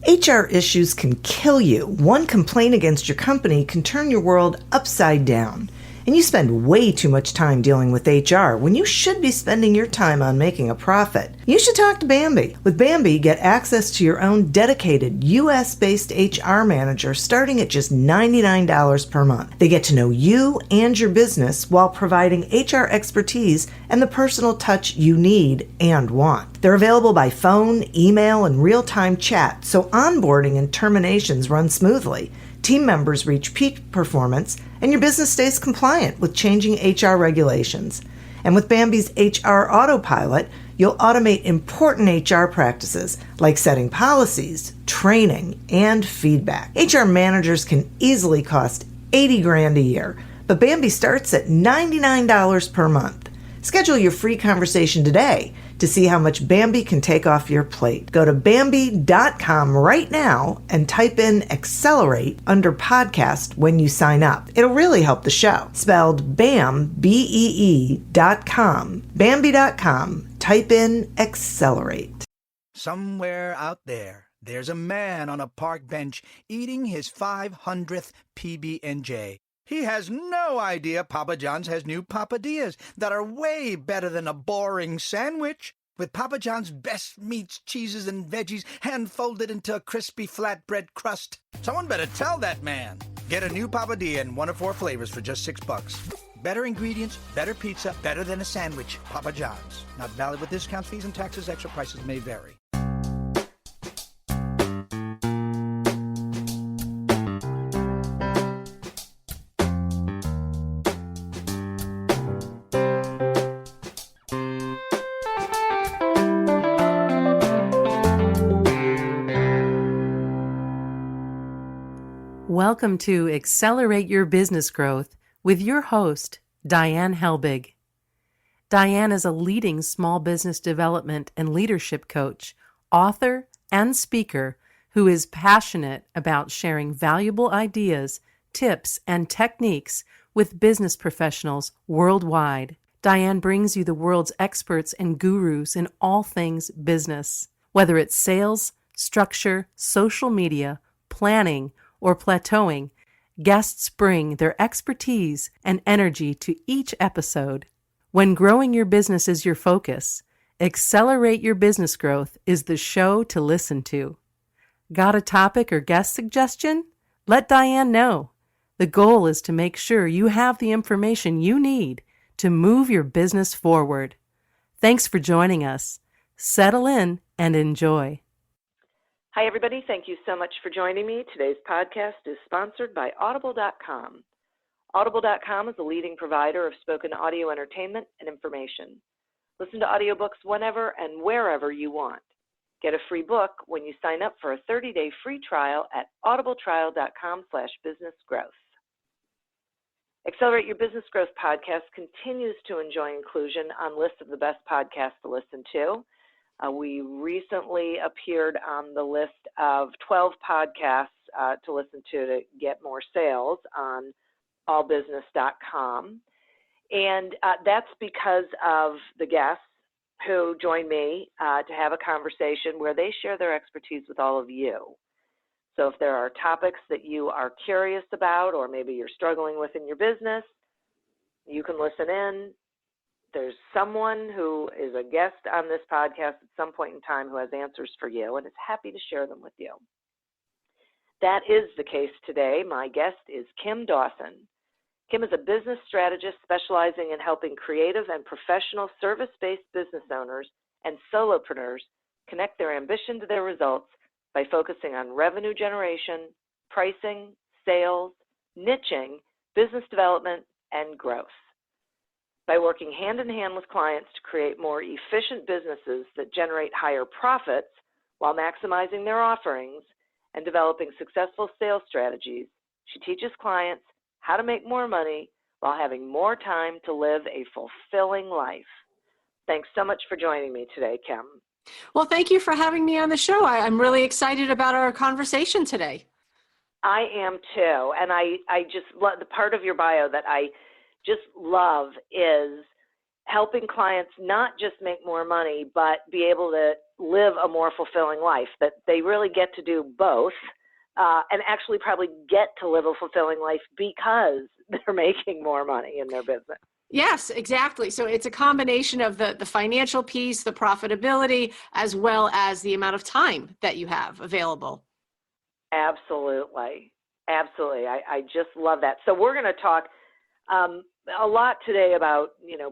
HR issues can kill you. One complaint against your company can turn your world upside down. And you spend way too much time dealing with HR when you should be spending your time on making a profit. You should talk to Bambi. With Bambi, get access to your own dedicated US-based HR manager starting at just $99 per month. They get to know you and your business while providing HR expertise and the personal touch you need and want. They're available by phone, email, and real-time chat, so onboarding and terminations run smoothly. Team members reach peak performance, and your business stays compliant with changing HR regulations. And with Bambi's HR Autopilot, you'll automate important HR practices like setting policies, training, and feedback. HR managers can easily cost $80,000 a year, but Bambi starts at $99 per month. Schedule your free conversation today to see how much Bambi can take off your plate. Go to Bambi.com right now and type in Accelerate under podcast when you sign up. It'll really help the show. Spelled BAM, BEE.com. Bambi.com. Type in Accelerate. Somewhere out there, there's a man on a park bench eating his 500th PB&J. He has no idea Papa John's has new Papadillas that are way better than a boring sandwich. With Papa John's best meats, cheeses, and veggies hand-folded into a crispy flatbread crust. Someone better tell that man. Get a new Papadilla in 1 of 4 flavors for just $6. Better ingredients, better pizza, better than a sandwich. Papa John's. Not valid with discounts, fees, and taxes. Extra prices may vary. Welcome to Accelerate Your Business Growth with your host, Diane Helbig. Diane is a leading small business development and leadership coach, author, and speaker who is passionate about sharing valuable ideas, tips, and techniques with business professionals worldwide. Diane brings you the world's experts and gurus in all things business. Whether it's sales, structure, social media, planning, or plateauing, guests bring their expertise and energy to each episode. When growing your business is your focus, Accelerate Your Business Growth is the show to listen to. Got a topic or guest suggestion? Let Diane know. The goal is to make sure you have the information you need to move your business forward. Thanks for joining us. Settle in and enjoy. Hi, everybody. Thank you so much for joining me. Today's podcast is sponsored by Audible.com. Audible.com is a leading provider of spoken audio entertainment and information. Listen to audiobooks whenever and wherever you want. Get a free book when you sign up for a 30-day free trial at audibletrial.com/businessgrowth. Accelerate Your Business Growth podcast continues to enjoy inclusion on lists of the best podcasts to listen to. We recently appeared on the list of 12 podcasts to listen to get more sales on allbusiness.com. And that's because of the guests who join me to have a conversation where they share their expertise with all of you. So if there are topics that you are curious about or maybe you're struggling with in your business, you can listen in. There's someone who is a guest on this podcast at some point in time who has answers for you and is happy to share them with you. That is the case today. My guest is Kim Dawson. Kim is a business strategist specializing in helping creative and professional service-based business owners and solopreneurs connect their ambition to their results by focusing on revenue generation, pricing, sales, niching, business development, and growth. By working hand-in-hand with clients to create more efficient businesses that generate higher profits while maximizing their offerings and developing successful sales strategies, she teaches clients how to make more money while having more time to live a fulfilling life. Thanks so much for joining me today, Kim. Well, thank you for having me on the show. I'm really excited about our conversation today. I am too, and I just love the part of your bio that I just love is helping clients not just make more money, but be able to live a more fulfilling life, that they really get to do both, and actually probably get to live a fulfilling life because they're making more money in their business. Yes, exactly. So it's a combination of the financial piece, the profitability, as well as the amount of time that you have available. Absolutely. Absolutely. I just love that. So we're going to talk a lot today about,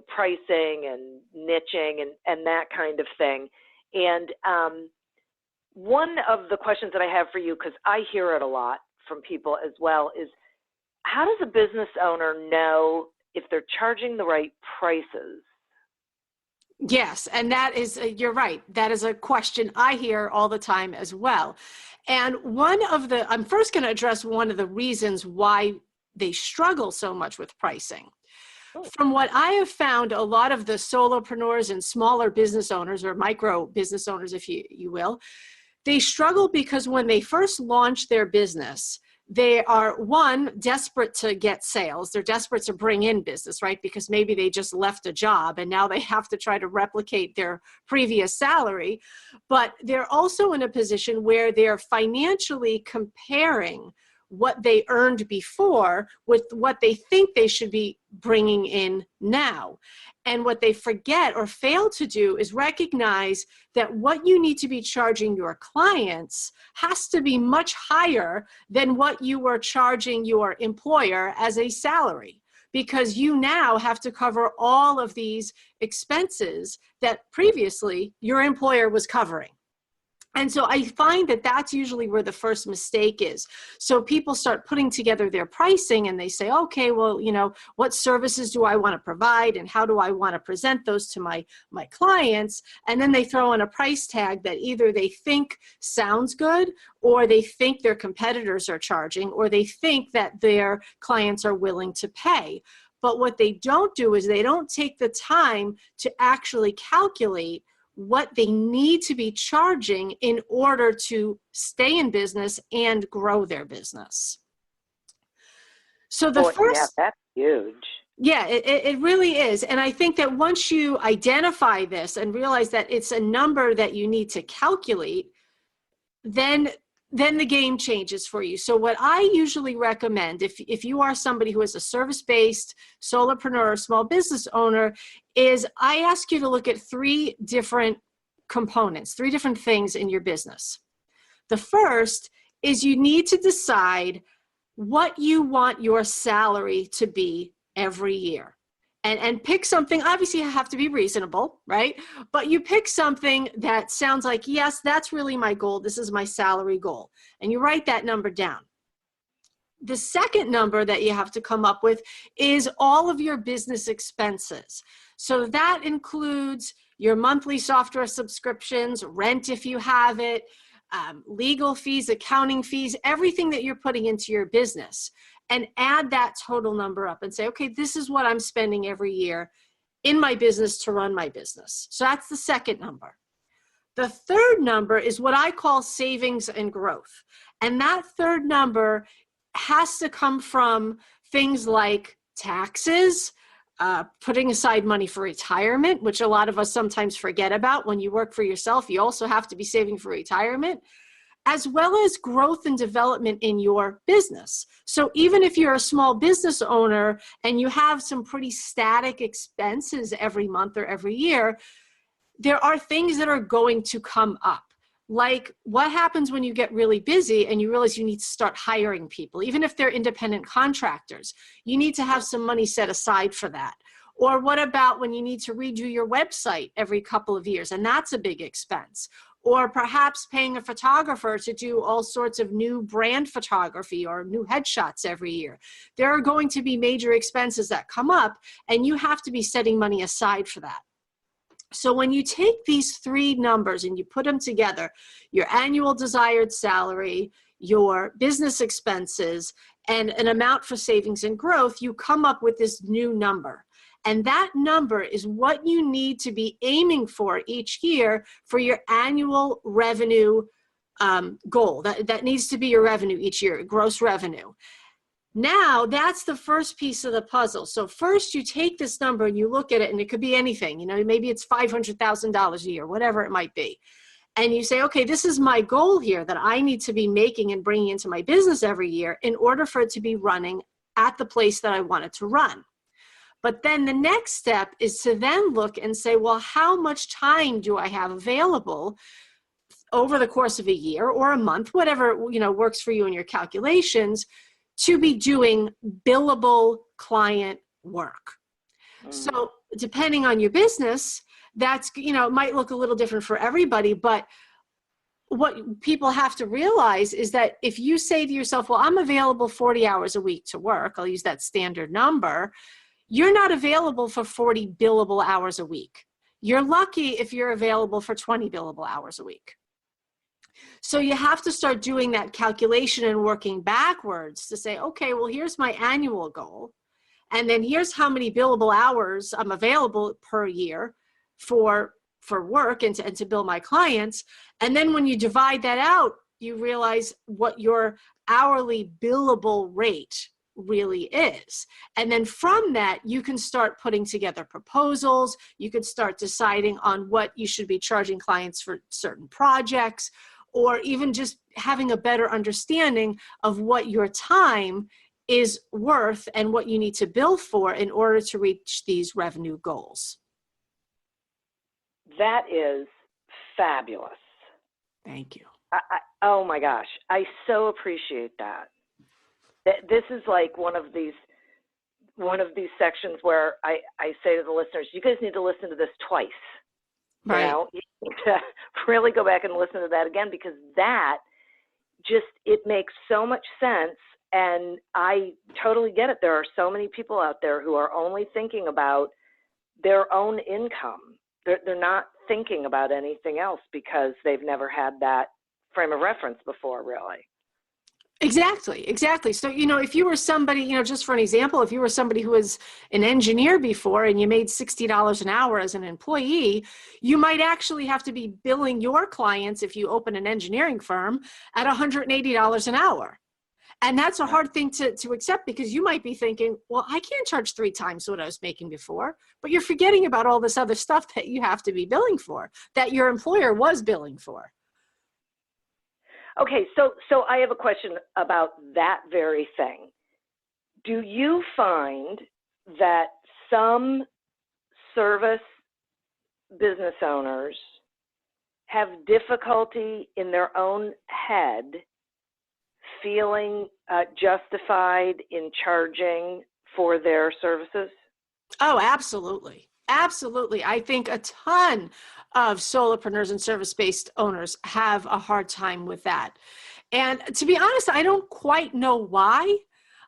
pricing and niching and that kind of thing. And one of the questions that I have for you, because I hear it a lot from people as well, is how does a business owner know if they're charging the right prices? Yes, and that is, you're right. That is a question I hear all the time as well. And I'm first going to address one of the reasons why they struggle so much with pricing. From what I have found, a lot of the solopreneurs and smaller business owners, or micro business owners, if you will, they struggle because when they first launch their business, they are, one, desperate to get sales. They're desperate to bring in business, right? Because maybe they just left a job and now they have to try to replicate their previous salary. But they're also in a position where they're financially comparing what they earned before with what they think they should be bringing in now. And what they forget or fail to do is recognize that what you need to be charging your clients has to be much higher than what you were charging your employer as a salary, because you now have to cover all of these expenses that previously your employer was covering. And so I find that that's usually where the first mistake is. So people start putting together their pricing and they say, okay, well, what services do I want to provide and how do I want to present those to my clients? And then they throw in a price tag that either they think sounds good, or they think their competitors are charging, or they think that their clients are willing to pay. But what they don't do is they don't take the time to actually calculate what they need to be charging in order to stay in business and grow their business. So Yeah, that's huge. Yeah, it really is. And I think that once you identify this and realize that it's a number that you need to calculate, then the game changes for you. So what I usually recommend, if you are somebody who is a service-based solopreneur or small business owner, is I ask you to look at three different components, three different things in your business. The first is you need to decide what you want your salary to be every year. And pick something, obviously you have to be reasonable, right? But you pick something that sounds like, yes, that's really my goal. This is my salary goal. And you write that number down. The second number that you have to come up with is all of your business expenses. So that includes your monthly software subscriptions, rent if you have it, legal fees, accounting fees, everything that you're putting into your business. And add that total number up and say, okay, this is what I'm spending every year in my business to run my business. So that's the second number. The third number is what I call savings and growth. And that third number has to come from things like taxes, putting aside money for retirement, which a lot of us sometimes forget about. When you work for yourself, you also have to be saving for retirement, as well as growth and development in your business. So even if you're a small business owner and you have some pretty static expenses every month or every year, there are things that are going to come up. Like what happens when you get really busy and you realize you need to start hiring people, even if they're independent contractors, you need to have some money set aside for that. Or what about when you need to redo your website every couple of years, and that's a big expense. Or perhaps paying a photographer to do all sorts of new brand photography or new headshots every year. There are going to be major expenses that come up, and you have to be setting money aside for that. So when you take these three numbers and you put them together, your annual desired salary, your business expenses, and an amount for savings and growth, you come up with this new number. And that number is what you need to be aiming for each year for your annual revenue goal. That needs to be your revenue each year, gross revenue. Now, that's the first piece of the puzzle. So first you take this number and you look at it, and it could be anything. Maybe it's $500,000 a year, whatever it might be. and you say, okay, this is my goal here that I need to be making and bringing into my business every year in order for it to be running at the place that I want it to run. But then the next step is to then look and say, well, how much time do I have available over the course of a year or a month, whatever, works for you in your calculations, to be doing billable client work. So depending on your business, that's, it might look a little different for everybody, but what people have to realize is that if you say to yourself, well, I'm available 40 hours a week to work, I'll use that standard number, you're not available for 40 billable hours a week. You're lucky if you're available for 20 billable hours a week. So you have to start doing that calculation and working backwards to say, okay, well, here's my annual goal. And then here's how many billable hours I'm available per year for work and to bill my clients. And then when you divide that out, you realize what your hourly billable rate really is. And then from that, you can start putting together proposals. You could start deciding on what you should be charging clients for certain projects, or even just having a better understanding of what your time is worth and what you need to bill for in order to reach these revenue goals. That is fabulous. Thank you. Oh my gosh, I so appreciate that. This is like one of these sections where I say to the listeners, you guys need to listen to this twice. Right. You need to really go back and listen to that again, because that it makes so much sense. And I totally get it. There are so many people out there who are only thinking about their own income. They're not thinking about anything else because they've never had that frame of reference before, really. Exactly. So, if you were somebody, just for an example, if you were somebody who was an engineer before and you made $60 an hour as an employee, you might actually have to be billing your clients, if you open an engineering firm, at $180 an hour. And that's a hard thing to accept, because you might be thinking, well, I can't charge 3 times what I was making before, but you're forgetting about all this other stuff that you have to be billing for, that your employer was billing for. Okay, so I have a question about that very thing. Do you find that some service business owners have difficulty in their own head feeling justified in charging for their services? Oh, absolutely. Absolutely. I think a ton of solopreneurs and service-based owners have a hard time with that. And to be honest, I don't quite know why.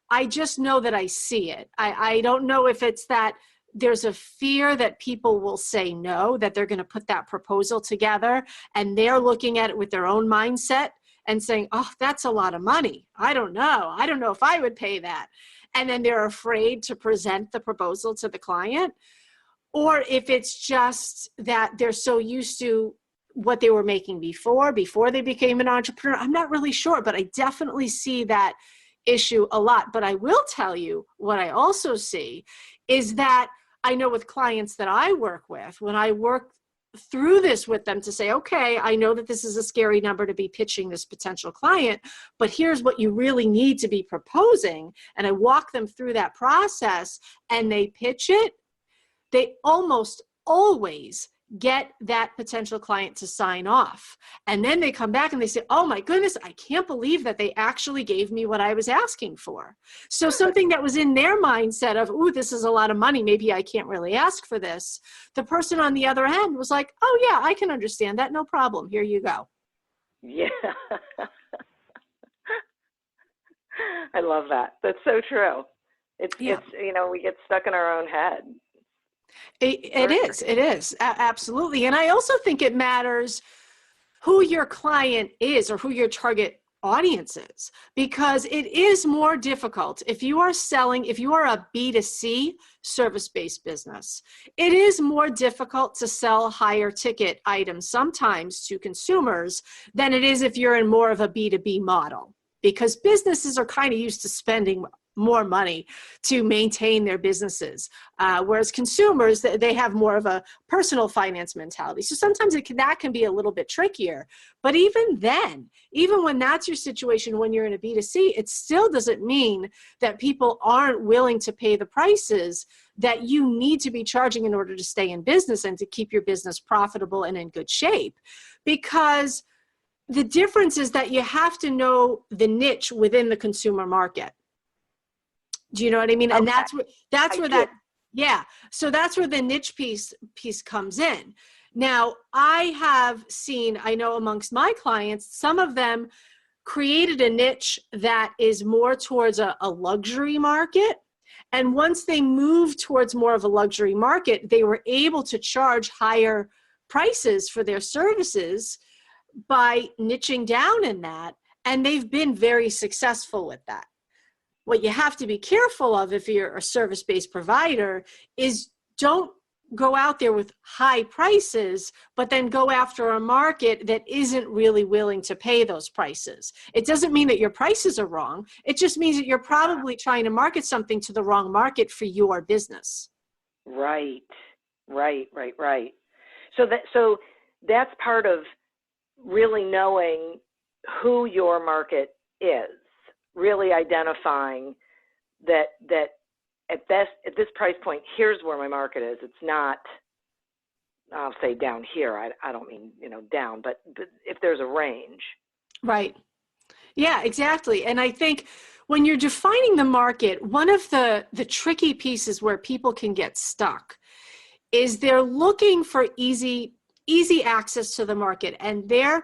I just know that I see it. I don't know if it's that there's a fear that people will say no, that they're going to put that proposal together and they're looking at it with their own mindset and saying, oh, that's a lot of money. I don't know if I would pay that. And then they're afraid to present the proposal to the client. Or if it's just that they're so used to what they were making before they became an entrepreneur. I'm not really sure, but I definitely see that issue a lot. But I will tell you what I also see is that I know with clients that I work with, when I work through this with them to say, okay, I know that this is a scary number to be pitching this potential client, but here's what you really need to be proposing. And I walk them through that process and they pitch it. They almost always get that potential client to sign off. And then they come back and they say, oh my goodness, I can't believe that they actually gave me what I was asking for. So something that was in their mindset of, ooh, this is a lot of money, maybe I can't really ask for this. The person on the other end was like, oh yeah, I can understand that, no problem, here you go. Yeah. I love that. That's so true. It's we get stuck in our own head. It is. Absolutely. And I also think it matters who your client is or who your target audience is, because it is more difficult if you are a B2C service-based business. It is more difficult to sell higher ticket items sometimes to consumers than it is if you're in more of a B2B model, because businesses are kind of used to spending more money to maintain their businesses. Whereas consumers, they have more of a personal finance mentality. So sometimes that can be a little bit trickier. But even then, even when that's your situation, when you're in a B2C, it still doesn't mean that people aren't willing to pay the prices that you need to be charging in order to stay in business and to keep your business profitable and in good shape. Because the difference is that you have to know the niche within the consumer market. Do you know what I mean? Okay. And so that's where the niche piece comes in. Now, I know amongst my clients, some of them created a niche that is more towards a luxury market. And once they moved towards more of a luxury market, they were able to charge higher prices for their services by niching down in that. And they've been very successful with that. What you have to be careful of if you're a service-based provider is don't go out there with high prices, but then go after a market that isn't really willing to pay those prices. It doesn't mean that your prices are wrong. It just means that you're probably trying to market something to the wrong market for your business. Right. So that's part of really knowing who your market is. Really identifying that at this price point, here's where my market is. It's not, I'll say down here. I don't mean, down, but if there's a range. Right. Yeah, exactly. And I think when you're defining the market, one of the tricky pieces where people can get stuck is they're looking for easy access to the market, and they're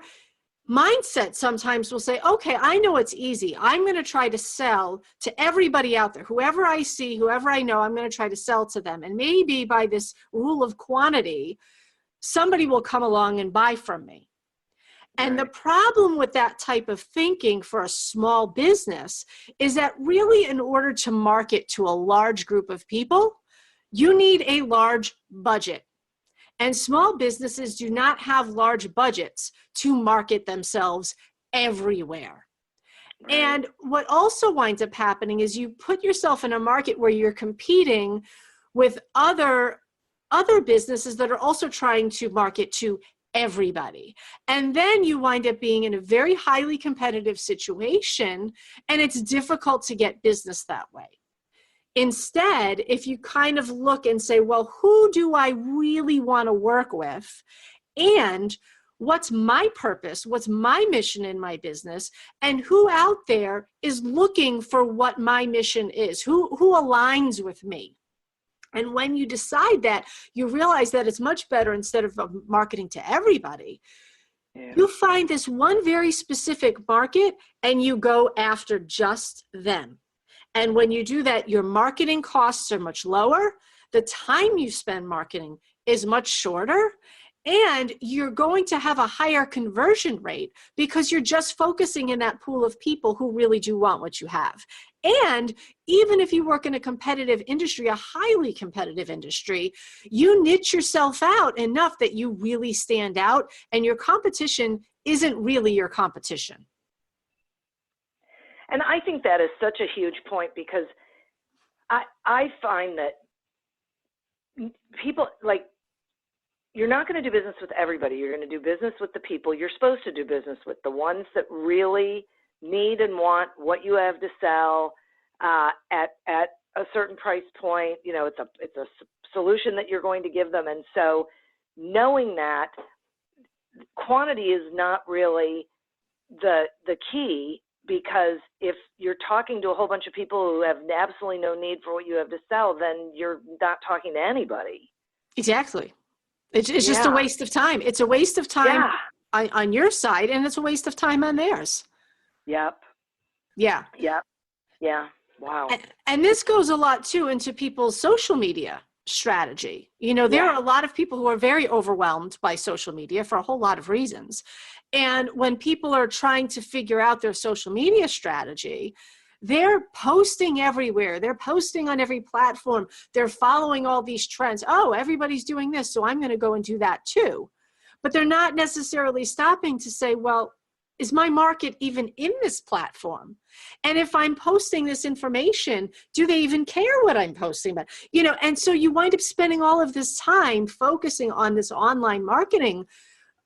mindset sometimes will say, okay, I know it's easy. I'm going to try to sell to everybody out there. Whoever I see, whoever I know, I'm going to try to sell to them. And maybe by this rule of quantity, somebody will come along and buy from me. And the problem with that type of thinking for a small business is that really in order to market to a large group of people, you need a large budget. And small businesses do not have large budgets to market themselves everywhere. Right. And what also winds up happening is you put yourself in a market where you're competing with other businesses that are also trying to market to everybody. And then you wind up being in a very highly competitive situation, and it's difficult to get business that way. Instead, if you kind of look and say, well, who do I really want to work with? And what's my purpose? What's my mission in my business? And who out there is looking for what my mission is? Who aligns with me? And when you decide that, you realize that it's much better instead of marketing to everybody. Yeah. You find this one very specific market and you go after just them. And when you do that, your marketing costs are much lower. The time you spend marketing is much shorter. And you're going to have a higher conversion rate because you're just focusing in that pool of people who really do want what you have. And even if you work in a competitive industry, a highly competitive industry, you niche yourself out enough that you really stand out and your competition isn't really your competition. And I think that is such a huge point because I find that people, like, you're not going to do business with everybody. You're going to do business with the people you're supposed to do business with, the ones that really need and want what you have to sell at a certain price point. It's a solution that you're going to give them. And so knowing that quantity is not really the key, because if you're talking to a whole bunch of people who have absolutely no need for what you have to sell, then you're not talking to anybody. Exactly. It's just a waste of time. It's a waste of time on your side, and it's a waste of time on theirs. Yep. Yeah. Yep. Yeah. Wow. And this goes a lot, too, into people's social media strategy. There are a lot of people who are very overwhelmed by social media for a whole lot of reasons. And when people are trying to figure out their social media strategy, they're posting everywhere. They're posting on every platform. They're following all these trends. Oh, everybody's doing this, so I'm going to go and do that too. But they're not necessarily stopping to say, well, is my market even in this platform? And if I'm posting this information, do they even care what I'm posting about? And so you wind up spending all of this time focusing on this online marketing,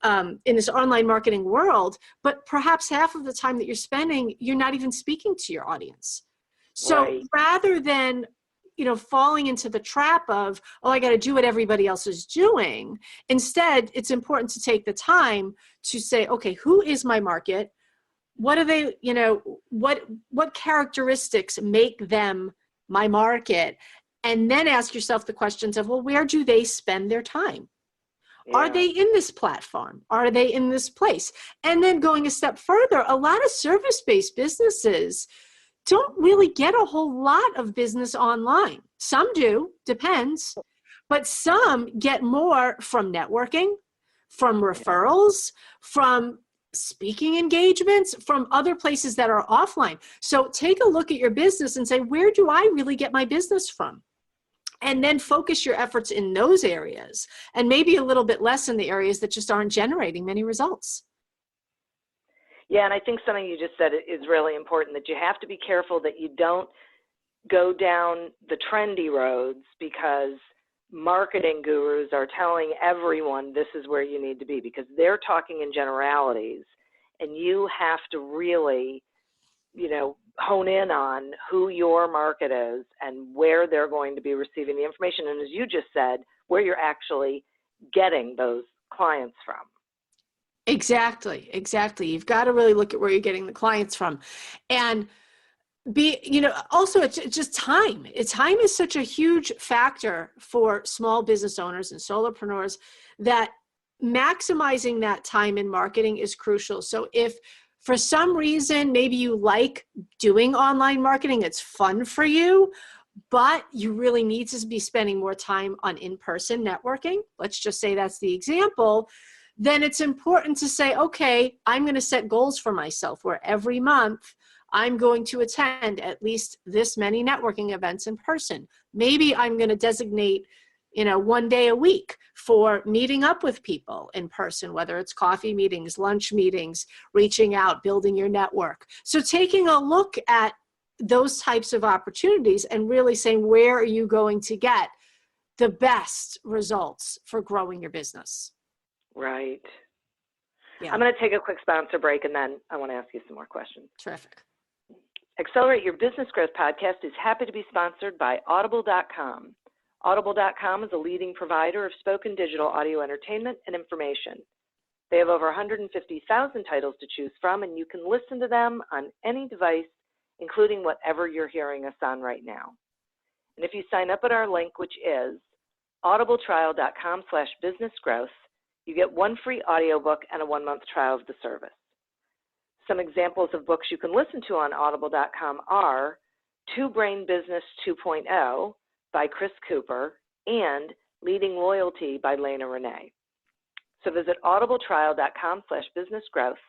in this online marketing world, but perhaps half of the time that you're spending, you're not even speaking to your audience. So Right. rather than falling into the trap of, oh, I got to do what everybody else is doing. Instead, it's important to take the time to say, okay, who is my market? What are they, what characteristics make them my market? And then ask yourself the questions of, well, where do they spend their time? Are Yeah. they in this platform? Are they in this place? And then going a step further, a lot of service-based businesses don't really get a whole lot of business online. Some do, depends, but some get more from networking, from referrals, from speaking engagements, from other places that are offline. So take a look at your business and say, where do I really get my business from? And then focus your efforts in those areas, and maybe a little bit less in the areas that just aren't generating many results. Yeah, and I think something you just said is really important, that you have to be careful that you don't go down the trendy roads because marketing gurus are telling everyone this is where you need to be, because they're talking in generalities, and you have to really, hone in on who your market is and where they're going to be receiving the information. And as you just said, where you're actually getting those clients from. Exactly. You've got to really look at where you're getting the clients from. And also it's just time. Time is such a huge factor for small business owners and solopreneurs that maximizing that time in marketing is crucial. So if for some reason, maybe you like doing online marketing, it's fun for you, but you really need to be spending more time on in-person networking, let's just say that's the example, then it's important to say, okay, I'm going to set goals for myself where every month I'm going to attend at least this many networking events in person. Maybe I'm going to designate, one day a week for meeting up with people in person, whether it's coffee meetings, lunch meetings, reaching out, building your network. So taking a look at those types of opportunities and really saying, where are you going to get the best results for growing your business? Right. Yeah. I'm going to take a quick sponsor break, and then I want to ask you some more questions. Terrific. Accelerate Your Business Growth podcast is happy to be sponsored by Audible.com. Audible.com is a leading provider of spoken digital audio entertainment and information. They have over 150,000 titles to choose from, and you can listen to them on any device, including whatever you're hearing us on right now. And if you sign up at our link, which is audibletrial.com/businessgrowth, you get one free audiobook and a 1-month trial of the service. Some examples of books you can listen to on audible.com are Two Brain Business 2.0 by Chris Cooper and Leading Loyalty by Lena Renee. So visit audibletrial.com/businessgrowth,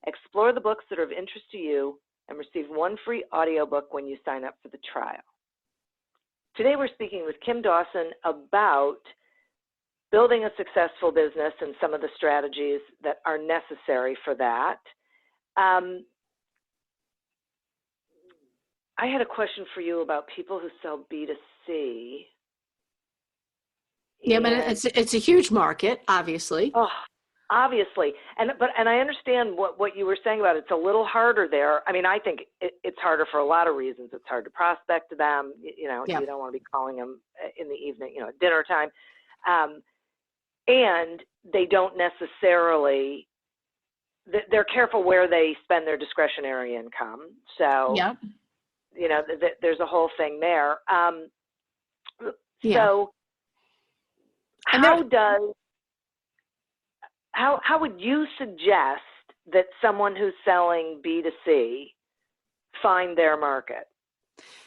explore the books that are of interest to you, and receive one free audiobook when you sign up for the trial. Today we're speaking with Kim Dawson about building a successful business and some of the strategies that are necessary for that. I had a question for you about people who sell B2C. Yeah, but it's a huge market, obviously. Oh, obviously. And I understand what you were saying about it. It's a little harder there. I mean, I think it's harder for a lot of reasons. It's hard to prospect to them. Yeah. You don't want to be calling them in the evening, at dinner time. And they don't necessarily, they're careful where they spend their discretionary income. So, yeah. There's a whole thing there. Yeah. So how would you suggest that someone who's selling B2C find their market?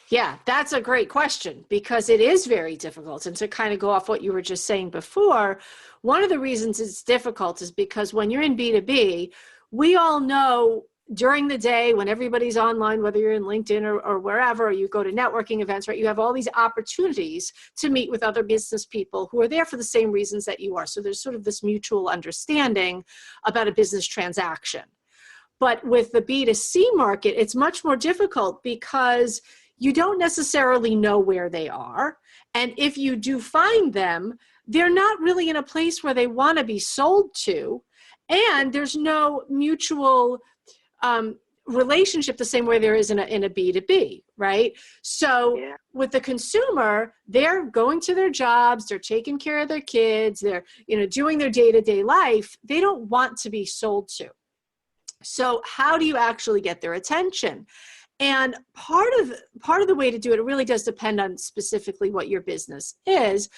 Yeah, that's a great question because it is very difficult. And to kind of go off what you were just saying before, one of the reasons it's difficult is because when you're in B2B, we all know during the day when everybody's online, whether you're in LinkedIn or wherever, or you go to networking events, right? You have all these opportunities to meet with other business people who are there for the same reasons that you are. So there's sort of this mutual understanding about a business transaction. But with the B2C market, it's much more difficult because you don't necessarily know where they are. And if you do find them, they're not really in a place where they want to be sold to. And there's no mutual relationship the same way there is in a B2B, right? So with the consumer, they're going to their jobs, they're taking care of their kids, they're, doing their day-to-day life. They don't want to be sold to. So how do you actually get their attention? And part of the way to do it, it really does depend on specifically what your business is,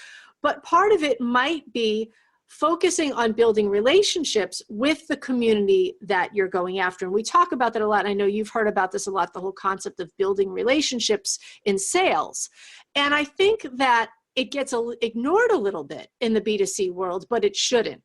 but part of it might be focusing on building relationships with the community that you're going after. And we talk about that a lot. And I know you've heard about this a lot, the whole concept of building relationships in sales. And I think that it gets ignored a little bit in the B2C world, but it shouldn't,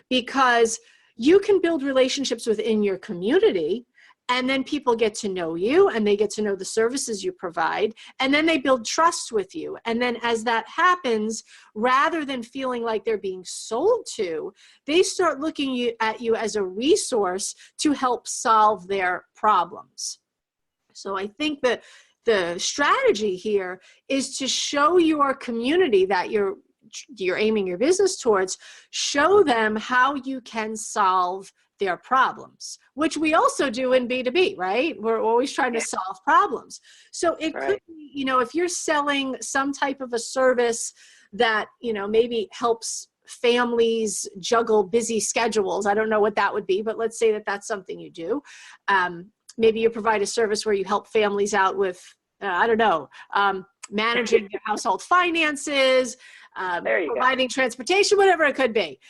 because you can build relationships within your community, and then people get to know you and they get to know the services you provide, and then they build trust with you. And then as that happens, rather than feeling like they're being sold to, they start looking at you as a resource to help solve their problems. So I think that the strategy here is to show your community that you're aiming your business towards, show them how you can solve their problems, which we also do in B2B, right? We're always trying to solve problems. So it could be, if you're selling some type of a service that, maybe helps families juggle busy schedules. I don't know what that would be, but let's say that that's something you do. Maybe you provide a service where you help families out with, managing their household finances, providing transportation, whatever it could be.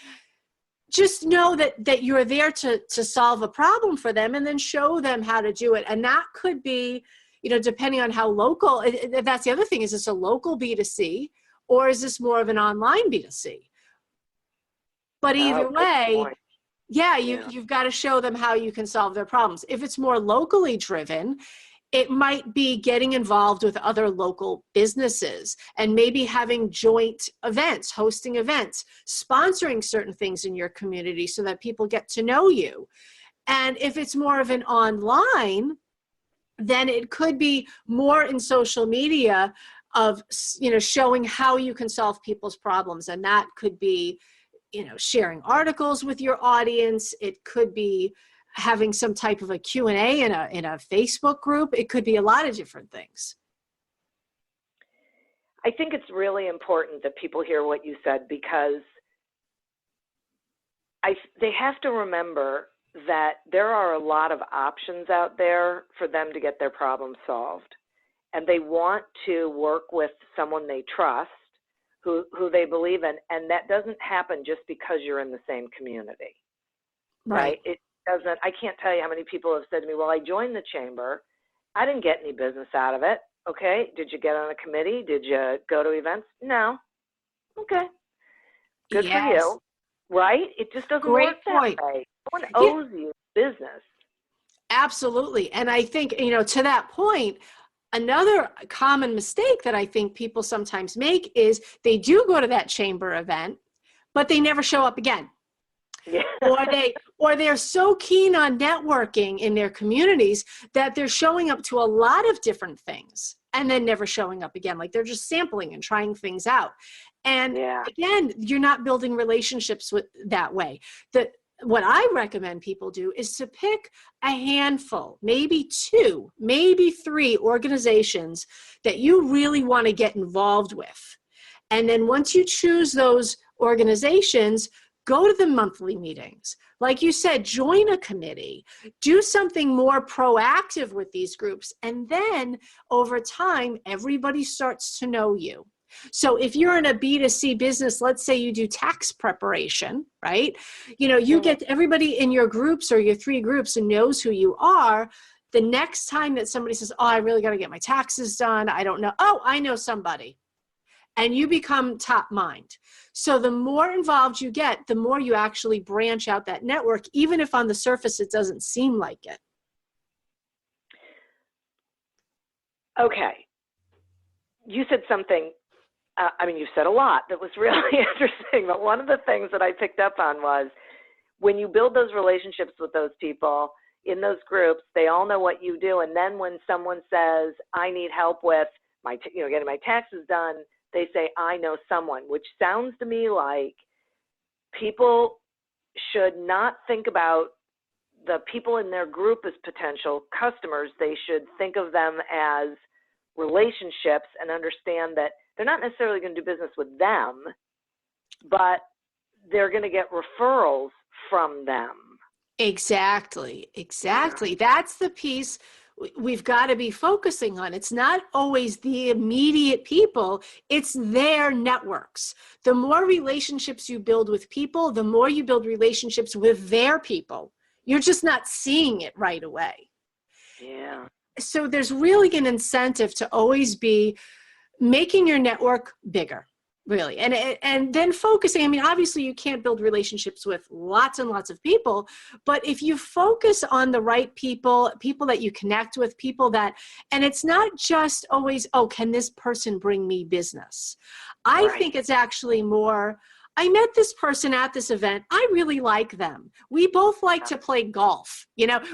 Just know that you're there to solve a problem for them, and then show them how to do it. And that could be, depending on how local, that's the other thing, is this a local B2C or is this more of an online B2C? But either way, you've got to show them how you can solve their problems. If it's more locally driven, it might be getting involved with other local businesses and maybe having joint events, hosting events, sponsoring certain things in your community so that people get to know you. And if it's more of an online, then it could be more in social media of, showing how you can solve people's problems. And that could be, sharing articles with your audience. It could be having some type of a Q&A in a Facebook group. It could be a lot of different things. I think it's really important that people hear what you said, because they have to remember that there are a lot of options out there for them to get their problem solved. And they want to work with someone they trust, who they believe in. And that doesn't happen just because you're in the same community, right? It doesn't. I can't tell you how many people have said to me, well, I joined the chamber. I didn't get any business out of it. Okay. Did you get on a committee? Did you go to events? No. Okay. Good for you. Right? It just doesn't work that way. No one owes you business. Absolutely. And I think, to that point, another common mistake that I think people sometimes make is they do go to that chamber event, but they never show up again. Yeah. or they're so keen on networking in their communities that they're showing up to a lot of different things and then never showing up again. Like they're just sampling and trying things out. And again, you're not building relationships with that way. What I recommend people do is to pick a handful, maybe 2, maybe 3 organizations that you really want to get involved with. And then once you choose those organizations, go to the monthly meetings. Like you said, join a committee, do something more proactive with these groups. And then over time, everybody starts to know you. So if you're in a B2C business, let's say you do tax preparation, right? You get everybody in your groups or your 3 groups and knows who you are. The next time that somebody says, oh, I really got to get my taxes done, I don't know. Oh, I know somebody. And you become top mind. So the more involved you get, the more you actually branch out that network, even if on the surface it doesn't seem like it. Okay. You said something, you've said a lot that was really interesting, but one of the things that I picked up on was when you build those relationships with those people, in those groups, they all know what you do. And then when someone says, I need help with my, getting my taxes done, they say, I know someone, which sounds to me like people should not think about the people in their group as potential customers. They should think of them as relationships and understand that they're not necessarily going to do business with them, but they're going to get referrals from them. Exactly. That's the piece we've got to be focusing on. It's not always the immediate people, it's their networks. The more relationships you build with people, the more you build relationships with their people. You're just not seeing it right away. Yeah. So there's really an incentive to always be making your network bigger. Really. And then focusing, I mean, obviously you can't build relationships with lots and lots of people, but if you focus on the right people, people that you connect with, people that, and it's not just always, oh, can this person bring me business? I think it's actually more, I met this person at this event. I really like them. We both like to play golf,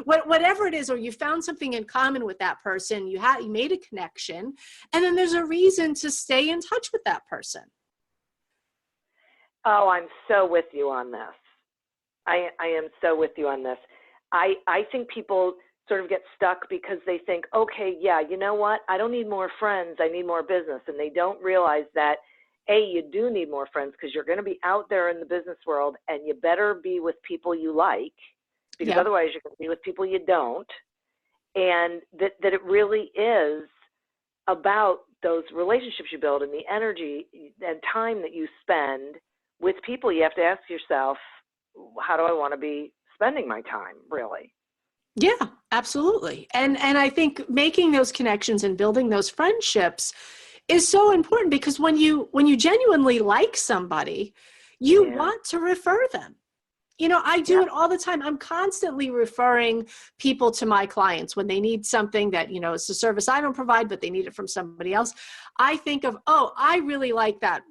whatever it is, or you found something in common with that person, you made a connection, and then there's a reason to stay in touch with that person. Oh, I'm so with you on this. I am so with you on this. I think people sort of get stuck because they think, okay, yeah, you know what? I don't need more friends. I need more business. And they don't realize that, A, you do need more friends because you're going to be out there in the business world, and you better be with people you like, because otherwise you're going to be with people you don't. And that it really is about those relationships you build and the energy and time that you spend with people. You have to ask yourself, how do I want to be spending my time, really? Yeah, absolutely. And I think making those connections and building those friendships is so important, because when you genuinely like somebody, you want to refer them. I do it all the time. I'm constantly referring people to my clients when they need something that, it's a service I don't provide, but they need it from somebody else. I think of, oh, I really like that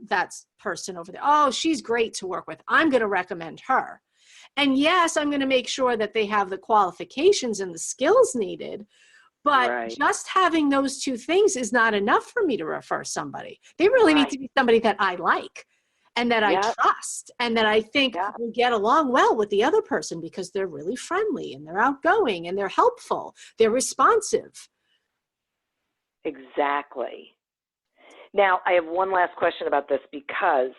person over there. Oh, she's great to work with. I'm going to recommend her. And yes, I'm going to make sure that they have the qualifications and the skills needed. But just having those two things is not enough for me to refer somebody. They really need to be somebody that I like, and that I trust, and that I think will get along well with the other person, because they're really friendly and they're outgoing and they're helpful. They're responsive. Exactly. Now, I have one last question about this, because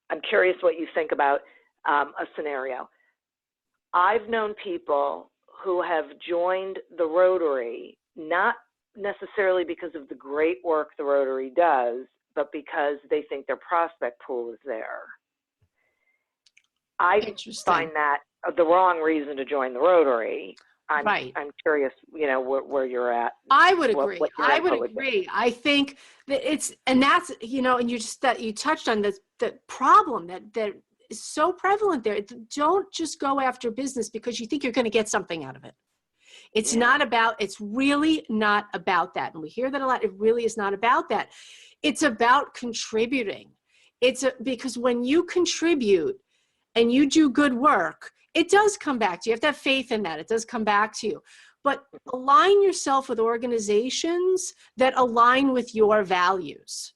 I'm curious what you think about a scenario. I've known people who have joined the Rotary, not necessarily because of the great work the Rotary does, but because they think their prospect pool is there. I find that the wrong reason to join the Rotary. I'm curious, where you're at. I would agree. I would agree. I think that that's, and you touched on this, the problem that is so prevalent there. Don't just go after business because you think you're going to get something out of it. It's really not about that. And we hear that a lot. It really is not about that. It's about contributing. Because when you contribute and you do good work, it does come back to you. You have to have faith in that. It does come back to you. But align yourself with organizations that align with your values.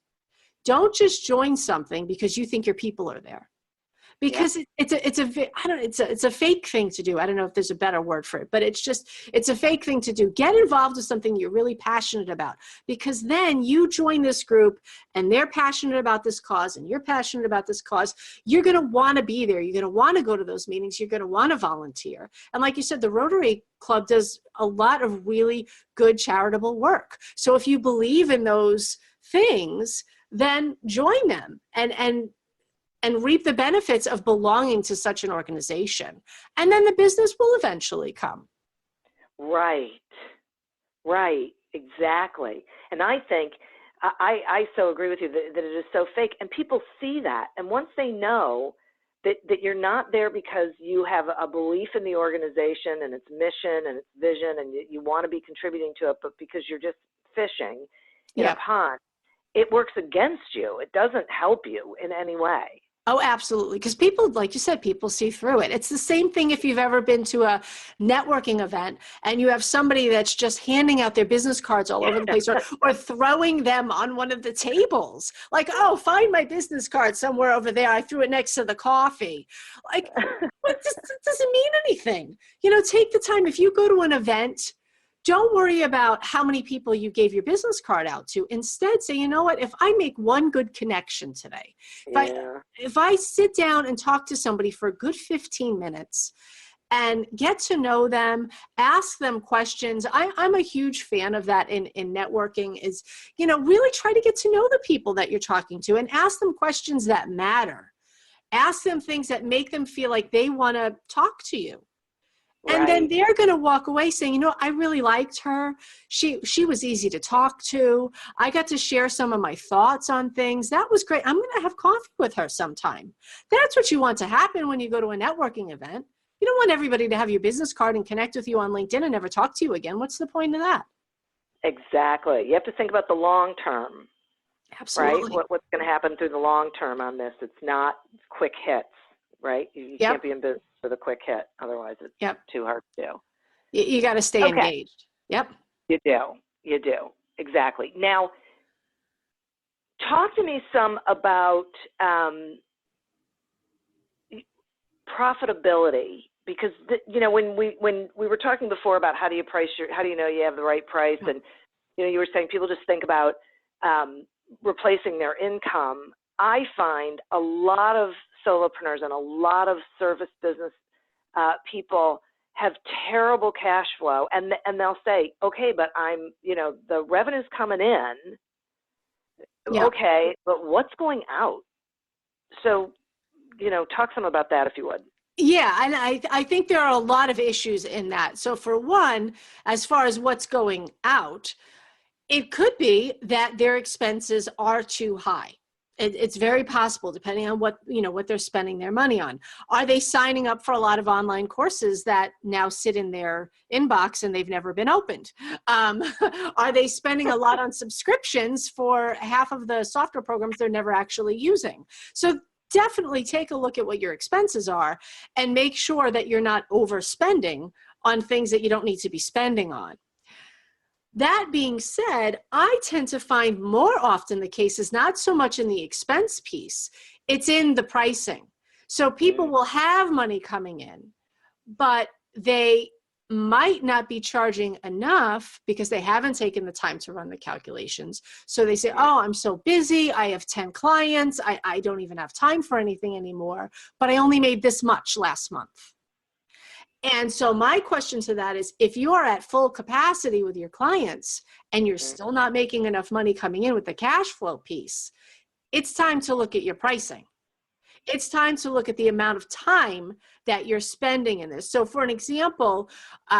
Don't just join something because you think your people are there. Because it's a fake thing to do. I don't know if there's a better word for it, but it's a fake thing to do. Get involved with something you're really passionate about, because then you join this group and they're passionate about this cause and you're passionate about this cause. You're going to want to be there. You're going to want to go to those meetings. You're going to want to volunteer. And like you said, the Rotary Club does a lot of really good charitable work. So if you believe in those things, then join them and reap the benefits of belonging to such an organization. And then the business will eventually come. Right, exactly. And I think, I so agree with you that it is so fake, and people see that. And once they know that you're not there because you have a belief in the organization and its mission and its vision, and you want to be contributing to it, but because you're just fishing in a pond, it works against you. It doesn't help you in any way. Oh, absolutely. Because people, like you said, people see through it. It's the same thing if you've ever been to a networking event and you have somebody that's just handing out their business cards all over the place or throwing them on one of the tables. Like, oh, find my business card somewhere over there. I threw it next to the coffee. Like, it doesn't mean anything. Take the time. If you go to an event, don't worry about how many people you gave your business card out to. Instead, say, you know what, if I make one good connection today, if I sit down and talk to somebody for a good 15 minutes and get to know them, ask them questions. I'm a huge fan of that in networking is, really try to get to know the people that you're talking to and ask them questions that matter. Ask them things that make them feel like they want to talk to you. And then they're going to walk away saying, I really liked her. She was easy to talk to. I got to share some of my thoughts on things. That was great. I'm going to have coffee with her sometime. That's what you want to happen when you go to a networking event. You don't want everybody to have your business card and connect with you on LinkedIn and never talk to you again. What's the point of that? Exactly. You have to think about the long term. Absolutely. Right? What's going to happen through the long term on this? It's not quick hits, right? You can't be in business for the quick hit. Otherwise, it's too hard to do. You got to stay engaged. Yep. You do. Exactly. Now, talk to me some about profitability, because when we were talking before about how do you know you have the right price, and you were saying people just think about replacing their income. I find a lot of solopreneurs and a lot of service business people have terrible cash flow, and they'll say, okay, but I'm, the revenue's coming in. Yeah. Okay, but what's going out? So, talk some about that if you would. Yeah, and I think there are a lot of issues in that. So for one, as far as what's going out, it could be that their expenses are too high. It's very possible, depending on what they're spending their money on. Are they signing up for a lot of online courses that now sit in their inbox and they've never been opened? Are they spending a lot on subscriptions for half of the software programs they're never actually using? So definitely take a look at what your expenses are and make sure that you're not overspending on things that you don't need to be spending on. That being said, I tend to find more often the case is not so much in the expense piece, it's in the pricing. So people will have money coming in, but they might not be charging enough because they haven't taken the time to run the calculations. So they say, oh, I'm so busy. I have 10 clients. I don't even have time for anything anymore, but I only made this much last month. And so my question to that is, if you are at full capacity with your clients and you're still not making enough money coming in with the cash flow piece, it's time to look at your pricing. It's time to look at the amount of time that you're spending in this. So for an example,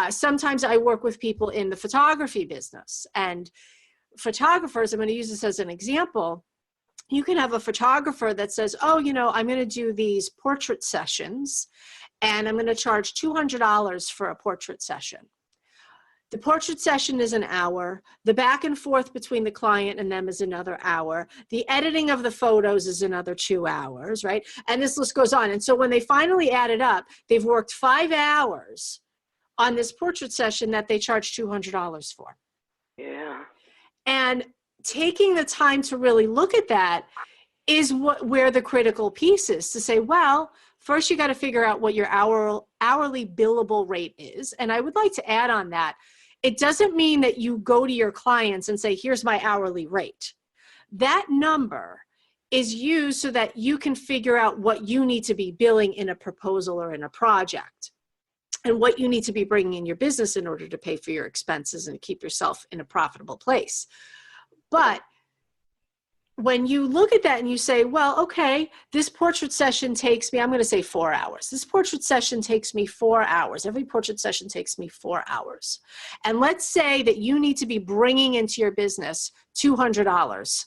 sometimes I work with people in the photography business, and photographers, I'm going to use this as an example. You can have a photographer that says, oh, I'm going to do these portrait sessions and I'm going to charge $200 for a portrait session. The portrait session is an hour. The back and forth between the client and them is another hour. The editing of the photos is another 2 hours, right? And this list goes on. And so when they finally add it up, they've worked 5 hours on this portrait session that they charge $200 for. Yeah. And taking the time to really look at that is where the critical piece is, to say, well, first you got to figure out what your hourly billable rate is. And I would like to add on that, it doesn't mean that you go to your clients and say, here's my hourly rate. That number is used so that you can figure out what you need to be billing in a proposal or in a project, and what you need to be bringing in your business in order to pay for your expenses and keep yourself in a profitable place. But when you look at that and you say, well, okay, this portrait session takes me, I'm going to say 4 hours. This portrait session takes me 4 hours. Every portrait session takes me 4 hours. And let's say that you need to be bringing into your business $200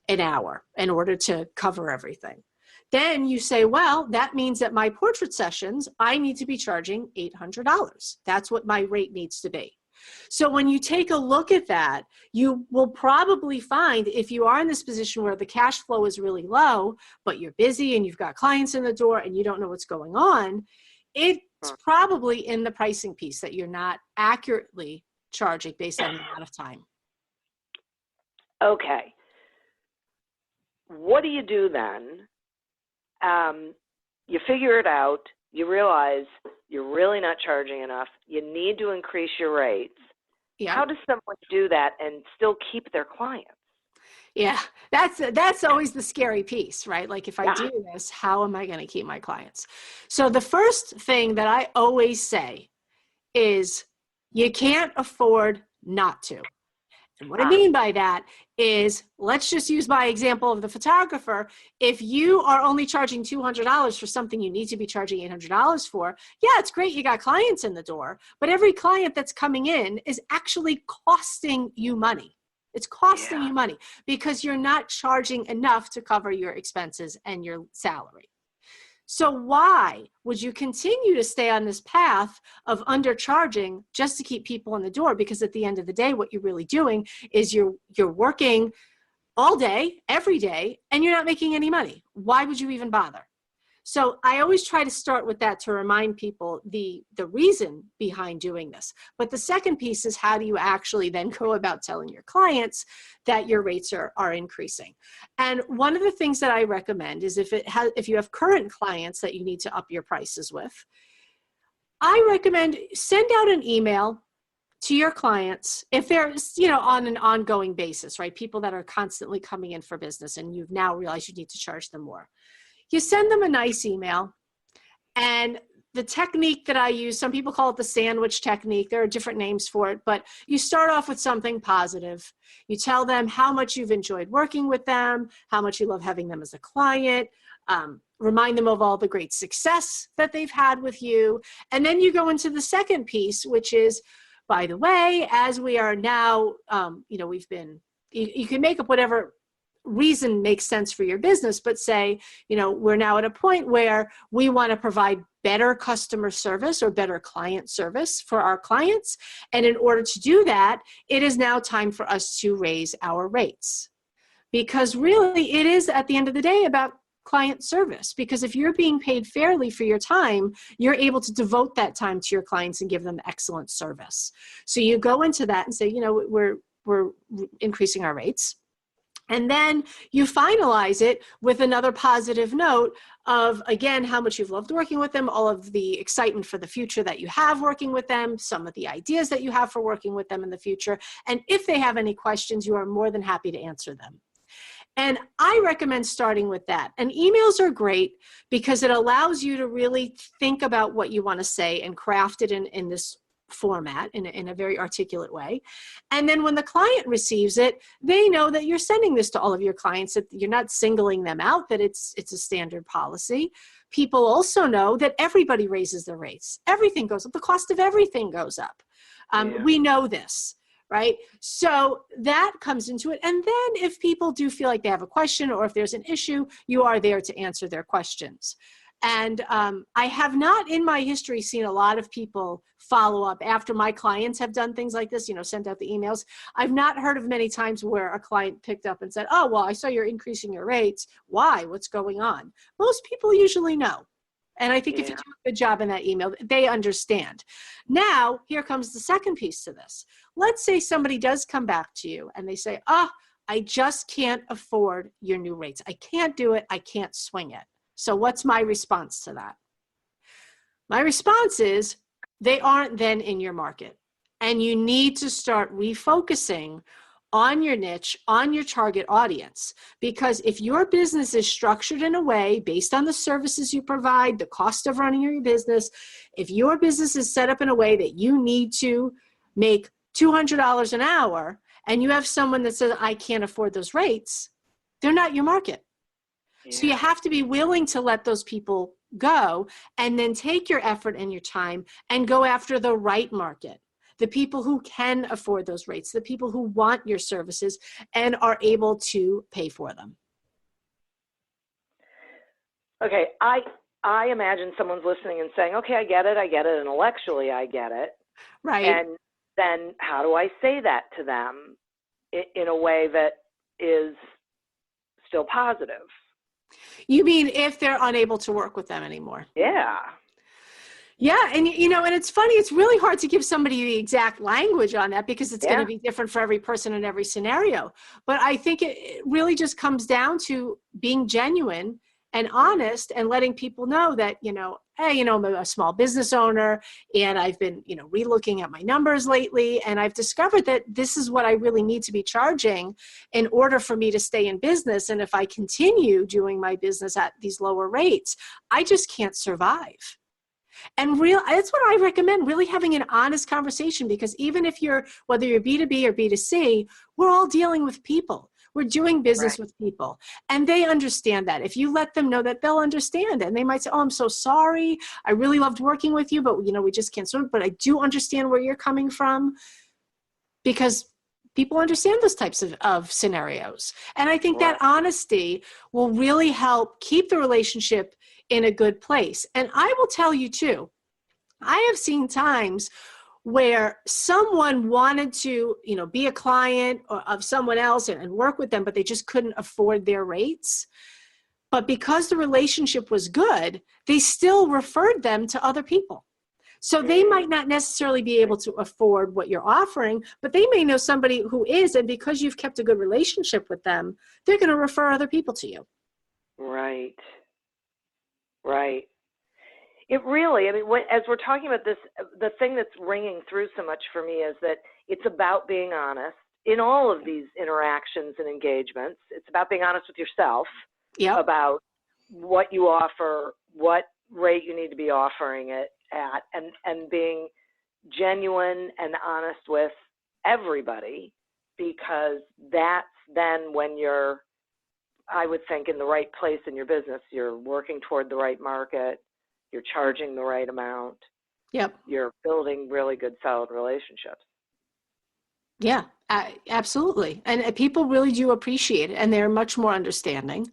an hour in order to cover everything. Then you say, well, that means that my portrait sessions, I need to be charging $800. That's what my rate needs to be. So when you take a look at that, you will probably find if you are in this position where the cash flow is really low, but you're busy and you've got clients in the door and you don't know what's going on, it's probably in the pricing piece that you're not accurately charging based on the amount of time. Okay. What do you do then? You figure it out. You realize you're really not charging enough. You need to increase your rates. Yeah. How does someone do that and still keep their clients? Yeah, that's always the scary piece, right? Like if I do this, how am I going to keep my clients? So the first thing that I always say is you can't afford not to. And what I mean by that is, let's just use my example of the photographer. If you are only charging $200 for something you need to be charging $800 for, yeah, it's great you got clients in the door, but every client that's coming in is actually costing you money. It's costing you money because you're not charging enough to cover your expenses and your salary. So why would you continue to stay on this path of undercharging just to keep people in the door? Because at the end of the day, what you're really doing is you're working all day, every day, and you're not making any money. Why would you even bother? So I always try to start with that to remind people the reason behind doing this. But the second piece is, how do you actually then go about telling your clients that your rates are increasing? And one of the things that I recommend is if you have current clients that you need to up your prices with, I recommend send out an email to your clients if they're, on an ongoing basis, right? People that are constantly coming in for business and you've now realized you need to charge them more. You send them a nice email, and the technique that I use, some people call it the sandwich technique. There are different names for it, but you start off with something positive. You tell them how much you've enjoyed working with them, how much you love having them as a client, remind them of all the great success that they've had with you. And then you go into the second piece, which is, by the way, as we are now, you can make up whatever reason makes sense for your business, but say, we're now at a point where we want to provide better customer service or better client service for our clients. And in order to do that, it is now time for us to raise our rates. Because really, it is at the end of the day about client service. Because if you're being paid fairly for your time, you're able to devote that time to your clients and give them excellent service. So you go into that and say, we're increasing our rates. And then you finalize it with another positive note of, again, how much you've loved working with them, all of the excitement for the future that you have working with them, some of the ideas that you have for working with them in the future. And if they have any questions, you are more than happy to answer them. And I recommend starting with that. And emails are great because it allows you to really think about what you want to say and craft it in this format in a very articulate way. And then when the client receives it, they know that you're sending this to all of your clients, that you're not singling them out, that it's a standard policy. People also know that everybody raises their rates. Everything goes up. The cost of everything goes up. We know this, right? So that comes into it. And then if people do feel like they have a question or if there's an issue, you are there to answer their questions. And I have not in my history seen a lot of people follow up after my clients have done things like this, sent out the emails. I've not heard of many times where a client picked up and said, oh, well, I saw you're increasing your rates. Why? What's going on? Most people usually know. And I think if you do a good job in that email, they understand. Now, here comes the second piece to this. Let's say somebody does come back to you and they say, I just can't afford your new rates. I can't do it. I can't swing it. So what's my response to that? My response is they aren't then in your market. And you need to start refocusing on your niche, on your target audience. Because if your business is structured in a way based on the services you provide, the cost of running your business, if your business is set up in a way that you need to make $200 an hour and you have someone that says, I can't afford those rates, they're not your market. So you have to be willing to let those people go and then take your effort and your time and go after the right market, the people who can afford those rates, the people who want your services and are able to pay for them. Okay, I imagine someone's listening and saying, okay, I get it, intellectually I get it. Right. And then how do I say that to them in a way that is still positive? You mean if they're unable to work with them anymore? Yeah. Yeah. And, and it's funny, it's really hard to give somebody the exact language on that because it's going to be different for every person in every scenario. But I think it really just comes down to being genuine and honest and letting people know that, hey, I'm a small business owner and I've been, relooking at my numbers lately. And I've discovered that this is what I really need to be charging in order for me to stay in business. And if I continue doing my business at these lower rates, I just can't survive. And that's what I recommend, really having an honest conversation, because even if whether you're B2B or B2C, we're all dealing with people. We're doing business with people, and they understand that. If you let them know that, they'll understand it. And they might say, oh, I'm so sorry. I really loved working with you, but we just can't serve. But I do understand where you're coming from, because people understand those types of scenarios. And I think that honesty will really help keep the relationship in a good place. And I will tell you too, I have seen times where someone wanted to, be a client of someone else and work with them, but they just couldn't afford their rates. But because the relationship was good, they still referred them to other people. So they might not necessarily be able to afford what you're offering, but they may know somebody who is, and because you've kept a good relationship with them, they're going to refer other people to you. Right. Right. It really, as we're talking about this, the thing that's ringing through so much for me is that it's about being honest in all of these interactions and engagements. It's about being honest with yourself about what you offer, what rate you need to be offering it at, and being genuine and honest with everybody, because that's then when you're, I would think, in the right place in your business. You're working toward the right market. You're charging the right amount. Yep. You're building really good, solid relationships. Yeah, absolutely. And people really do appreciate it, and they're much more understanding.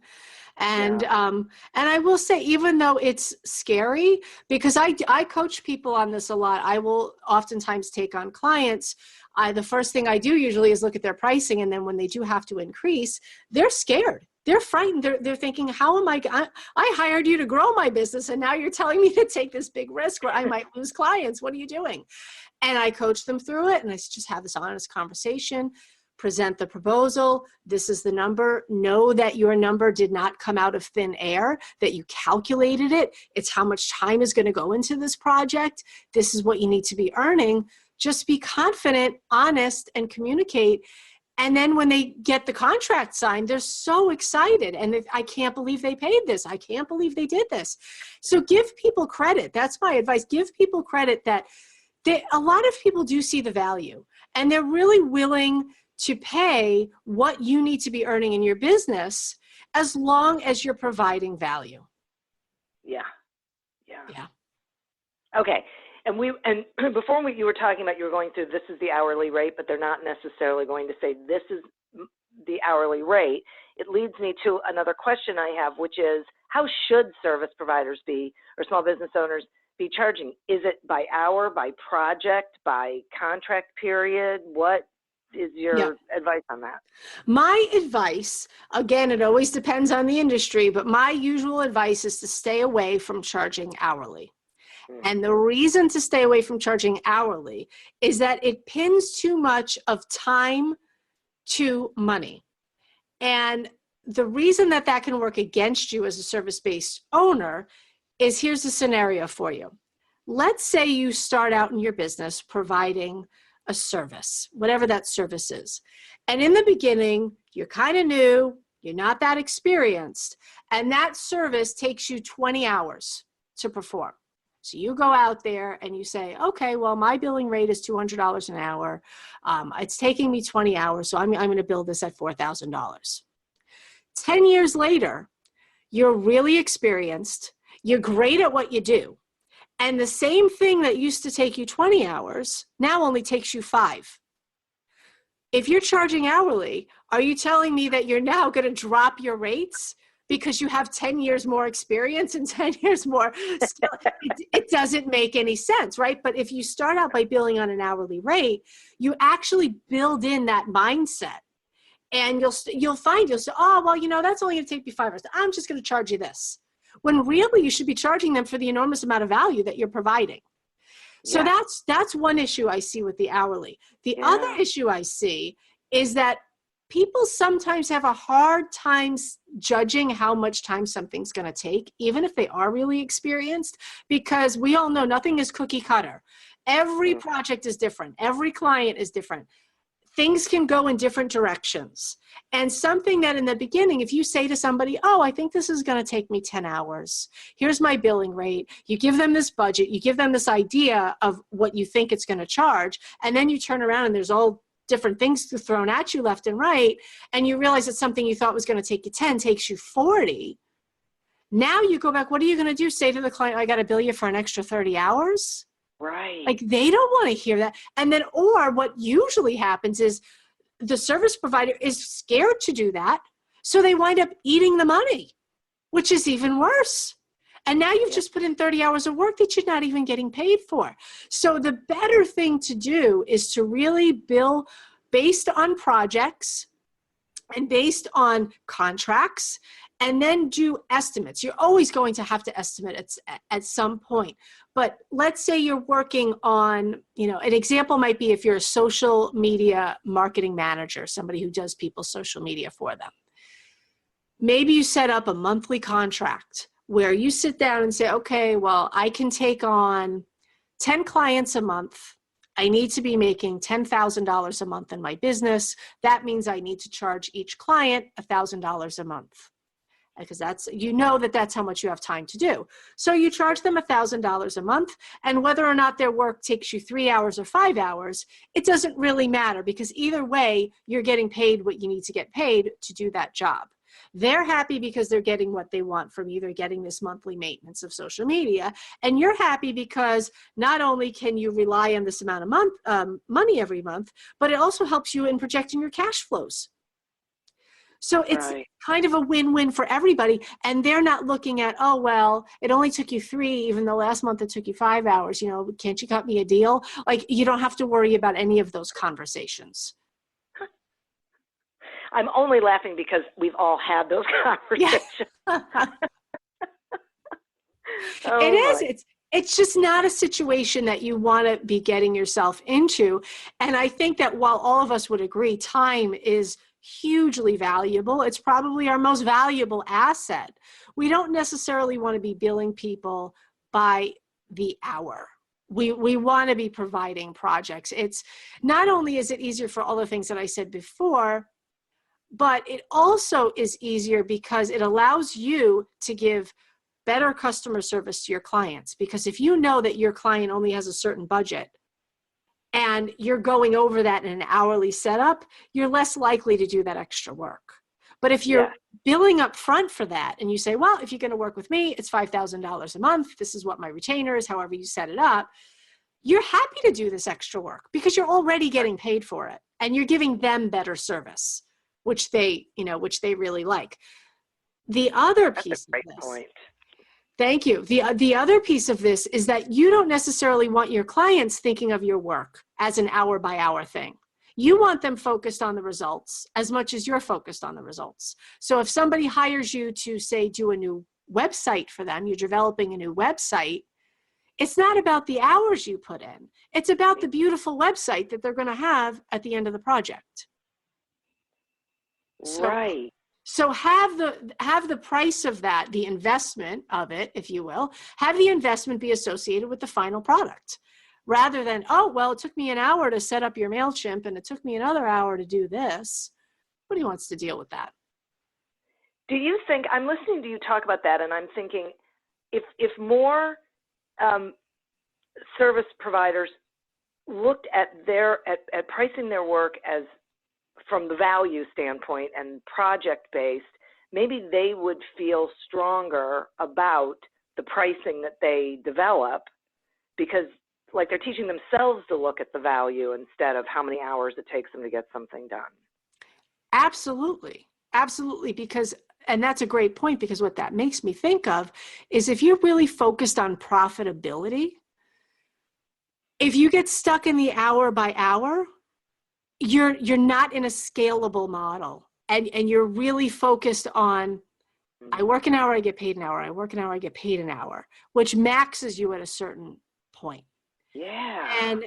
And I will say, even though it's scary, because I coach people on this a lot, I will oftentimes take on clients. The first thing I do usually is look at their pricing. And then when they do have to increase, they're scared. They're frightened. They're thinking, how am I hired you to grow my business, and now you're telling me to take this big risk where I might lose clients. What are you doing? And I coach them through it. And I just have this honest conversation, present the proposal. This is the number. Know that your number did not come out of thin air, that you calculated it. It's how much time is going to go into this project. This is what you need to be earning. Just be confident, honest, and communicate. And then when they get the contract signed, they're so excited. And I can't believe they paid this. I can't believe they did this. So give people credit. That's my advice. Give people credit that a lot of people do see the value, and they're really willing to pay what you need to be earning in your business, as long as you're providing value. Yeah. Okay. And before you were talking about, you were going through, this is the hourly rate, but they're not necessarily going to say this is the hourly rate. It leads me to another question I have, which is, how should service providers be, or small business owners be charging? Is it by hour, by project, by contract period? What is your advice on that? My advice, again, it always depends on the industry, but my usual advice is to stay away from charging hourly. And the reason to stay away from charging hourly is that it pins too much of time to money. And the reason that can work against you as a service-based owner is, here's the scenario for you. Let's say you start out in your business providing a service, whatever that service is. And in the beginning, you're kind of new, you're not that experienced, and that service takes you 20 hours to perform. So you go out there and you say, okay, well, my billing rate is $200 an hour. It's taking me 20 hours, so I'm going to bill this at $4,000. 10 years later, you're really experienced, you're great at what you do, and the same thing that used to take you 20 hours now only takes you 5. If you're charging hourly, are you telling me that you're now going to drop your rates because you have 10 years more experience and 10 years more skill. It doesn't make any sense, right? But if you start out by billing on an hourly rate, you actually build in that mindset. And you'll find, you'll say, oh, well, that's only going to take me 5 hours. I'm just going to charge you this. When really you should be charging them for the enormous amount of value that you're providing. So that's one issue I see with the hourly. The other issue I see is that people sometimes have a hard time judging how much time something's going to take, even if they are really experienced, because we all know nothing is cookie cutter. Every project is different. Every client is different. Things can go in different directions. And something that in the beginning, if you say to somebody, oh, I think this is going to take me 10 hours. Here's my billing rate. You give them this budget. You give them this idea of what you think it's going to charge. And then you turn around and there's all different things thrown at you left and right. And you realize that something you thought was going to take you 10 takes you 40. Now you go back, what are you going to do? Say to the client, I got to bill you for an extra 30 hours? Right. Like they don't want to hear that. And then, or what usually happens is the service provider is scared to do that. So they wind up eating the money, which is even worse. And now you've just put in 30 hours of work that you're not even getting paid for. So the better thing to do is to really bill based on projects and based on contracts, and then do estimates. You're always going to have to estimate at some point. But let's say you're working on, an example might be if you're a social media marketing manager, somebody who does people's social media for them. Maybe you set up a monthly contract where you sit down and say, okay, well, I can take on 10 clients a month. I need to be making $10,000 a month in my business. That means I need to charge each client $1,000 a month. Because that's how much you have time to do. So you charge them $1,000 a month, and whether or not their work takes you 3 hours or 5 hours, it doesn't really matter, because either way, you're getting paid what you need to get paid to do that job. They're happy because they're getting what they want from you. They're getting this monthly maintenance of social media, and you're happy because not only can you rely on this amount of money every month, but it also helps you in projecting your cash flows. So it's kind of a win-win for everybody. And they're not looking at, oh, well, it only took you 3, even though last month it took you 5 hours. Can't you cut me a deal? Like, you don't have to worry about any of those conversations. I'm only laughing because we've all had those conversations. Yeah. It is. It's just not a situation that you want to be getting yourself into. And I think that while all of us would agree, time is hugely valuable. It's probably our most valuable asset. We don't necessarily want to be billing people by the hour. We want to be providing projects. It's not only is it easier for all the things that I said before, but it also is easier because it allows you to give better customer service to your clients. Because if you know that your client only has a certain budget, and you're going over that in an hourly setup, you're less likely to do that extra work. But if you're billing up front for that and you say, well, if you're going to work with me, it's $5,000 a month. This is what my retainer is, however you set it up. You're happy to do this extra work because you're already getting paid for it and you're giving them better service, which they really like. The other piece of this. Point. Thank you. The other piece of this is that you don't necessarily want your clients thinking of your work as an hour by hour thing. You want them focused on the results as much as you're focused on the results. So if somebody hires you to, say, do a new website for them, you're developing a new website, it's not about the hours you put in. It's about the beautiful website that they're going to have at the end of the project. Right. So have the price of that, the investment of it, if you will, have the investment be associated with the final product, rather than, oh, well, it took me an hour to set up your MailChimp and it took me another hour to do this. Nobody wants to deal with that. Do you think, I'm listening to you talk about that, and I'm thinking if more service providers looked at at pricing their work as from the value standpoint and project-based, maybe they would feel stronger about the pricing that they develop, because like they're teaching themselves to look at the value instead of how many hours it takes them to get something done. Absolutely. Absolutely. Because and that's a great point, because what that makes me think of is if you're really focused on profitability, if you get stuck in the hour by hour, you're not in a scalable model, and you're really focused on, I work an hour, I get paid an hour. I work an hour, I get paid an hour, which maxes you at a certain point. Yeah. And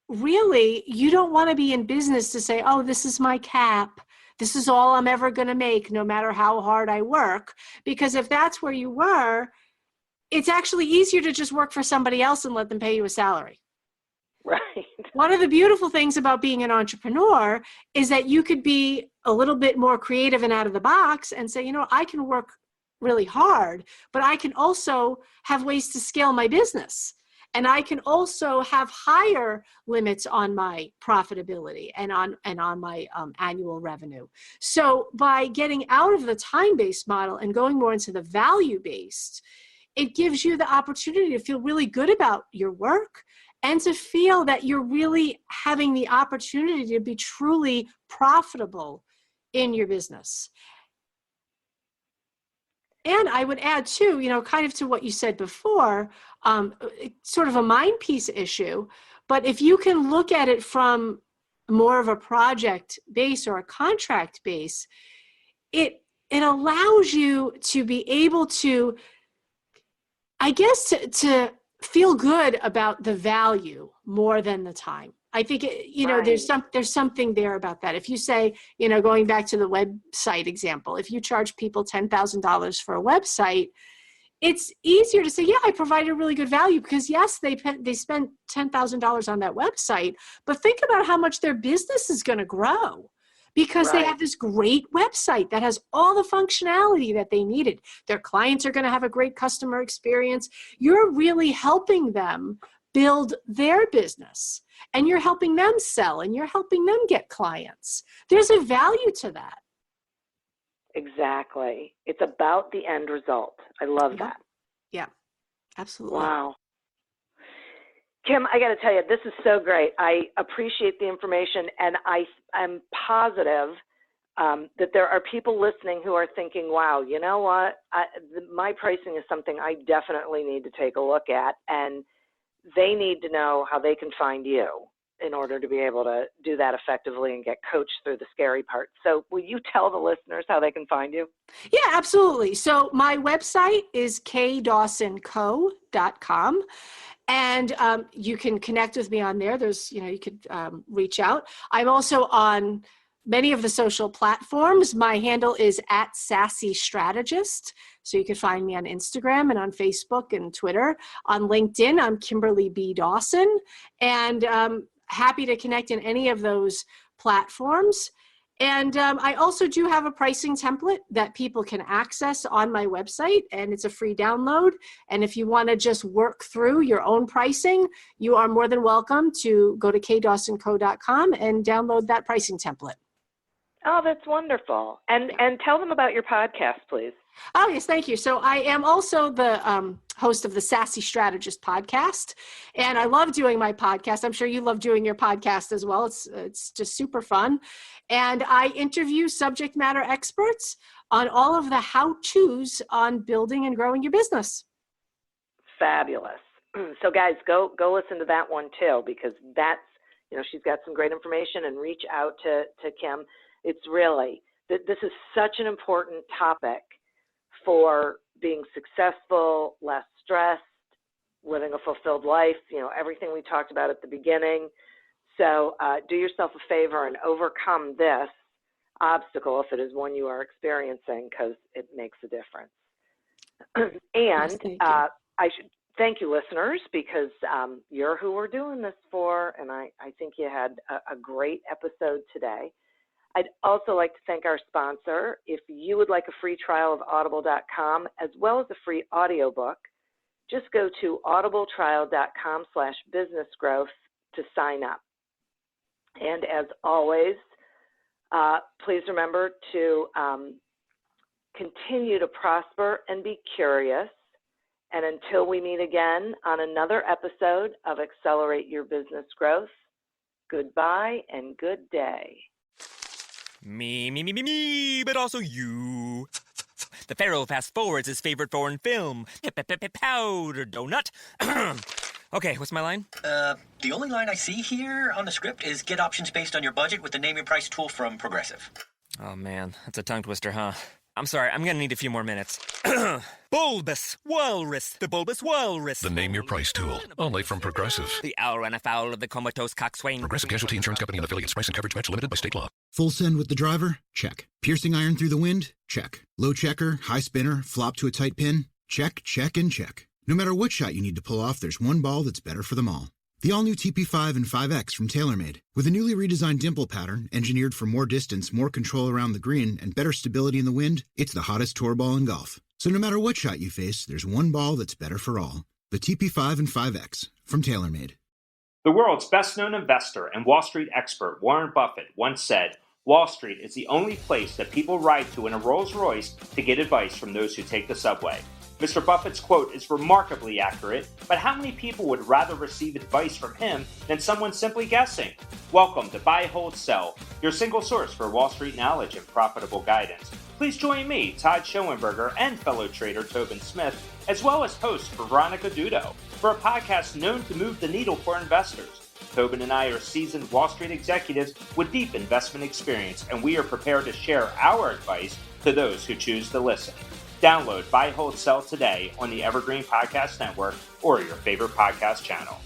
really, you don't want to be in business to say, oh, this is my cap. This is all I'm ever going to make, no matter how hard I work. Because if that's where you were, it's actually easier to just work for somebody else and let them pay you a salary. Right. One of the beautiful things about being an entrepreneur is that you could be a little bit more creative and out of the box and say, I can work really hard, but I can also have ways to scale my business. And I can also have higher limits on my profitability and on my annual revenue. So by getting out of the time-based model and going more into the value-based, it gives you the opportunity to feel really good about your work and to feel that you're really having the opportunity to be truly profitable in your business. And I would add too, kind of to what you said before, sort of a mind piece issue, but if you can look at it from more of a project base or a contract base, it allows you to be able to, I guess, to feel good about the value more than the time. I think, Right. there's something there about that. If you say, going back to the website example, if you charge people $10,000 for a website, it's easier to say, yeah, I provided really good value, because yes, they spent $10,000 on that website, but think about how much their business is going to grow because they Right. have this great website that has all the functionality that they needed. Their clients are going to have a great customer experience. You're really helping them build their business, and you're helping them sell, and you're helping them get clients. There's a value to that. Exactly. It's about the end result. I love that. Yeah, absolutely. Wow. Kim, I got to tell you, this is so great. I appreciate the information, and I'm positive that there are people listening who are thinking, wow, you know what? My pricing is something I definitely need to take a look at, and they need to know how they can find you in order to be able to do that effectively and get coached through the scary part. So will you tell the listeners how they can find you? Yeah, absolutely. So my website is kdawsonco.com. And you can connect with me on there. There's, you could reach out. I'm also on many of the social platforms. My handle is @Sassy Strategist. So you can find me on Instagram and on Facebook and Twitter. On LinkedIn, I'm Kimberly B. Dawson. And happy to connect in any of those platforms. And I also do have a pricing template that people can access on my website, and it's a free download. And if you want to just work through your own pricing, you are more than welcome to go to kdawsonco.com and download that pricing template. Oh, that's wonderful. And tell them about your podcast, please. Oh, yes, thank you. So I am also the host of the Sassy Strategist podcast, and I love doing my podcast. I'm sure you love doing your podcast as well. It's just super fun. And I interview subject matter experts on all of the how-tos on building and growing your business. Fabulous. So guys, go listen to that one too, because that's, she's got some great information, and reach out to Kim. It's really, this is such an important topic for being successful, less stressed, living a fulfilled life, everything we talked about at the beginning. So do yourself a favor and overcome this obstacle if it is one you are experiencing, because it makes a difference. And Yes, I should thank you, listeners, because you're who we're doing this for, and I think you had a great episode today. I'd also like to thank our sponsor. If you would like a free trial of audible.com as well as a free audiobook, just go to audibletrial.com/businessgrowth to sign up. And as always, please remember to continue to prosper and be curious. And until we meet again on another episode of Accelerate Your Business Growth, goodbye and good day. Me, but also you. The Pharaoh fast-forwards his favorite foreign film, Powder Donut. Okay, what's my line? The only line I see here on the script is get options based on your budget with the Name Your Price tool from Progressive. Oh man, that's a tongue twister, huh? I'm sorry, I'm gonna need a few more minutes. Bulbous Walrus, the Bulbous Walrus. The Name Your Price tool, only from Progressive. The owl ran afoul of the comatose coxswain. Progressive Casualty Insurance Company and affiliates. Price and coverage match limited by state law. Full send with the driver? Check. Piercing iron through the wind? Check. Low checker, high spinner, flop to a tight pin? Check, check, and check. No matter what shot you need to pull off, there's one ball that's better for them all. The all-new TP5 and 5X from TaylorMade. With a newly redesigned dimple pattern, engineered for more distance, more control around the green, and better stability in the wind, it's the hottest tour ball in golf. So no matter what shot you face, there's one ball that's better for all. The TP5 and 5X from TaylorMade. The world's best-known investor and Wall Street expert Warren Buffett once said, "Wall Street is the only place that people ride to in a Rolls-Royce to get advice from those who take the subway." Mr. Buffett's quote is remarkably accurate, but how many people would rather receive advice from him than someone simply guessing? Welcome to Buy, Hold, Sell, your single source for Wall Street knowledge and profitable guidance. Please join me, Todd Schoenberger, and fellow trader Tobin Smith, as well as host Veronica Dudo, for a podcast known to move the needle for investors. Tobin and I are seasoned Wall Street executives with deep investment experience, and we are prepared to share our advice to those who choose to listen. Download Buy, Hold, Sell today on the Evergreen Podcast Network or your favorite podcast channel.